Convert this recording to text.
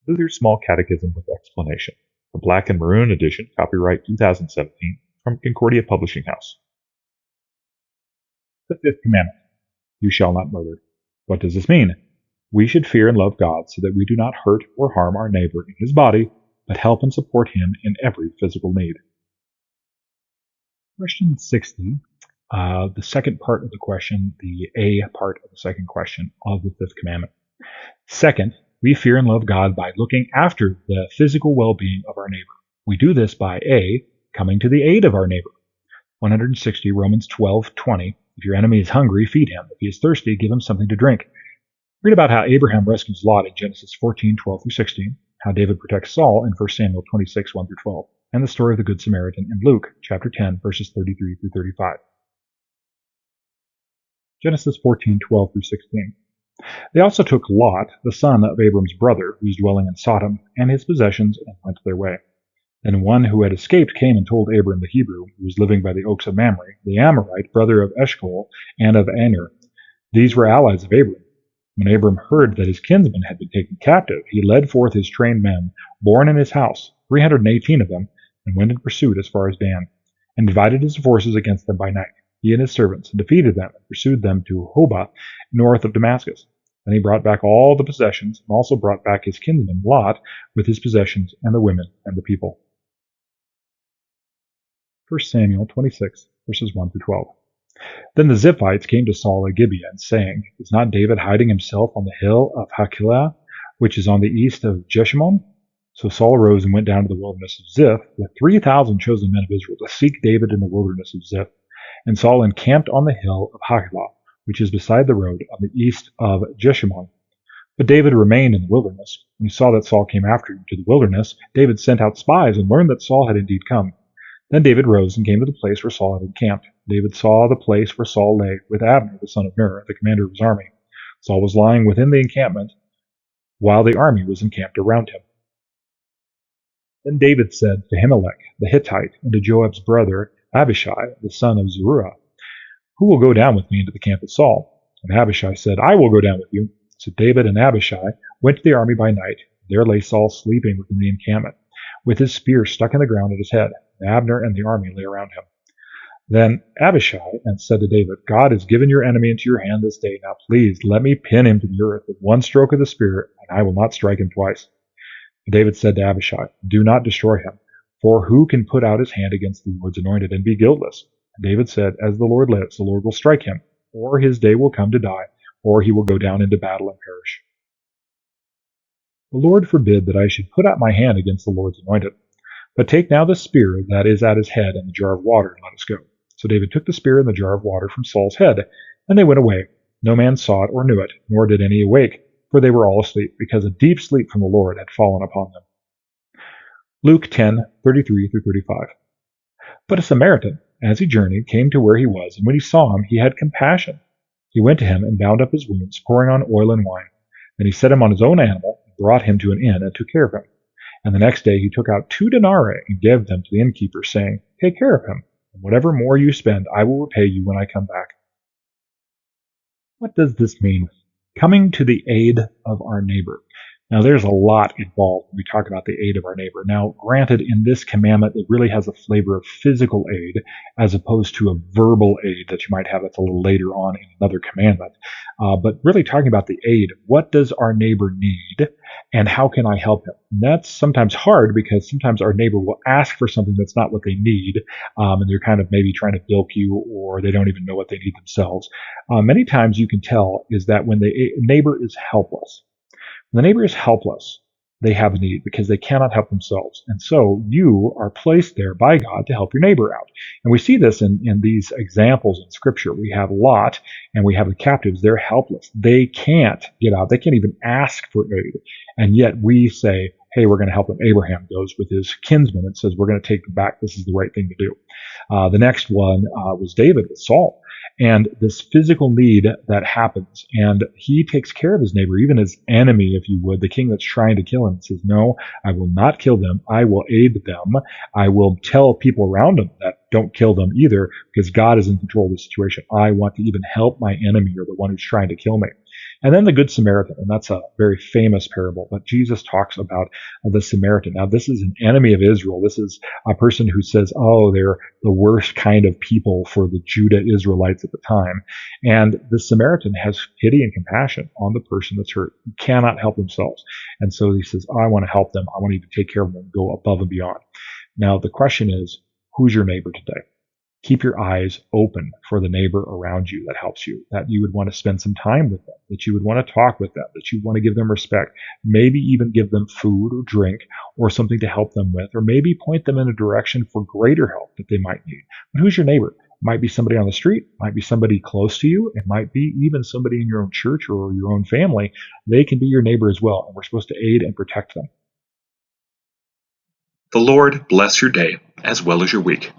Luther's Small Catechism with Explanation, the Black and Maroon edition, copyright 2017, from Concordia Publishing House. The Fifth Commandment, you shall not murder. What does this mean? We should fear and love God so that we do not hurt or harm our neighbor in his body, but help and support him in every physical need. Question 60, the second part of the question, the A part of the second question of the Fifth Commandment. Second, we fear and love God by looking after the physical well-being of our neighbor. We do this by A, coming to the aid of our neighbor. 160, Romans 12:20. If your enemy is hungry, feed him. If he is thirsty, give him something to drink. Read about how Abraham rescues Lot in Genesis 14:12-16, how David protects Saul in 1 Samuel 26:1-12, and the story of the Good Samaritan in Luke chapter 10, verses 33-35. Genesis 14:12-16. They also took Lot, the son of Abram's brother, who was dwelling in Sodom, and his possessions, and went their way. Then one who had escaped came and told Abram the Hebrew, who was living by the oaks of Mamre, the Amorite, brother of Eshcol and of Aner. These were allies of Abram. When Abram heard that his kinsmen had been taken captive, he led forth his trained men, born in his house, 318 of them, and went in pursuit as far as Dan, and divided his forces against them by night, he and his servants, and defeated them, and pursued them to Hobah, north of Damascus. Then he brought back all the possessions, and also brought back his kinsman Lot, with his possessions, and the women, and the people. 1 Samuel 26, verses 1-12. Then the Ziphites came to Saul at Gibeah, saying, Is not David hiding himself on the hill of Hachilah, which is on the east of Jeshimon? So Saul arose and went down to the wilderness of Ziph, with 3,000 chosen men of Israel, to seek David in the wilderness of Ziph. And Saul encamped on the hill of Hachilah, which is beside the road on the east of Jeshimon. But David remained in the wilderness. When he saw that Saul came after him to the wilderness, David sent out spies and learned that Saul had indeed come. Then David rose and came to the place where Saul had encamped. David saw the place where Saul lay, with Abner, the son of Ner, the commander of his army. Saul was lying within the encampment, while the army was encamped around him. Then David said to Ahimelech the Hittite, and to Joab's brother Abishai, the son of Zeruiah, Who will go down with me into the camp of Saul? And Abishai said, I will go down with you. So David and Abishai went to the army by night. There lay Saul sleeping within the encampment, with his spear stuck in the ground at his head. Abner and the army lay around him. Then Abishai said to David, God has given your enemy into your hand this day. Now please let me pin him to the earth with one stroke of the spear, and I will not strike him twice. And David said to Abishai, Do not destroy him, for who can put out his hand against the Lord's anointed and be guiltless? And David said, As the Lord lives, the Lord will strike him, or his day will come to die, or he will go down into battle and perish. The Lord forbid that I should put out my hand against the Lord's anointed. But take now the spear that is at his head and the jar of water, and let us go. So David took the spear and the jar of water from Saul's head, and they went away. No man saw it or knew it, nor did any awake, for they were all asleep, because a deep sleep from the Lord had fallen upon them. Luke 10:33-35. But a Samaritan, as he journeyed, came to where he was, and when he saw him, he had compassion. He went to him and bound up his wounds, pouring on oil and wine. Then he set him on his own animal, and brought him to an inn, and took care of him. And the next day he took out 2 denarii and gave them to the innkeeper, saying, Take care of him, and whatever more you spend, I will repay you when I come back. What does this mean? Coming to the aid of our neighbor. Now, there's a lot involved when we talk about the aid of our neighbor. Now, granted, in this commandment, it really has a flavor of physical aid as opposed to a verbal aid that you might have that's a little later on in another commandment. But really talking about the aid, what does our neighbor need and how can I help him? And that's sometimes hard because sometimes our neighbor will ask for something that's not what they need, and they're kind of maybe trying to bilk you, or they don't even know what they need themselves. Many times you can tell is that when the neighbor is helpless. When the neighbor is helpless, they have a need because they cannot help themselves. And so you are placed there by God to help your neighbor out. And we see this in these examples in Scripture. We have Lot and we have the captives. They're helpless. They can't get out. They can't even ask for aid. And yet we say, hey, we're going to help them. Abraham goes with his kinsmen and says, we're going to take them back. This is the right thing to do. The next one was David with Saul. And this physical need that happens, and he takes care of his neighbor, even his enemy, if you would, the king that's trying to kill him, says, no, I will not kill them. I will aid them. I will tell people around him that don't kill them either, because God is in control of the situation. I want to even help my enemy or the one who's trying to kill me. And then the Good Samaritan, and that's a very famous parable, but Jesus talks about the Samaritan. Now, this is an enemy of Israel. This is a person who says, oh, they're the worst kind of people for the Judah Israelites at the time. And the Samaritan has pity and compassion on the person that's hurt, who cannot help themselves. And so he says, I want to help them. I want to even take care of them and go above and beyond. Now, the question is, who's your neighbor today? Keep your eyes open for the neighbor around you that helps you, that you would want to spend some time with them, that you would want to talk with them, that you want to give them respect, maybe even give them food or drink or something to help them with, or maybe point them in a direction for greater help that they might need. But who's your neighbor? It might be somebody on the street, might be somebody close to you, it might be even somebody in your own church or your own family. They can be your neighbor as well, and we're supposed to aid and protect them. The Lord bless your day as well as your week.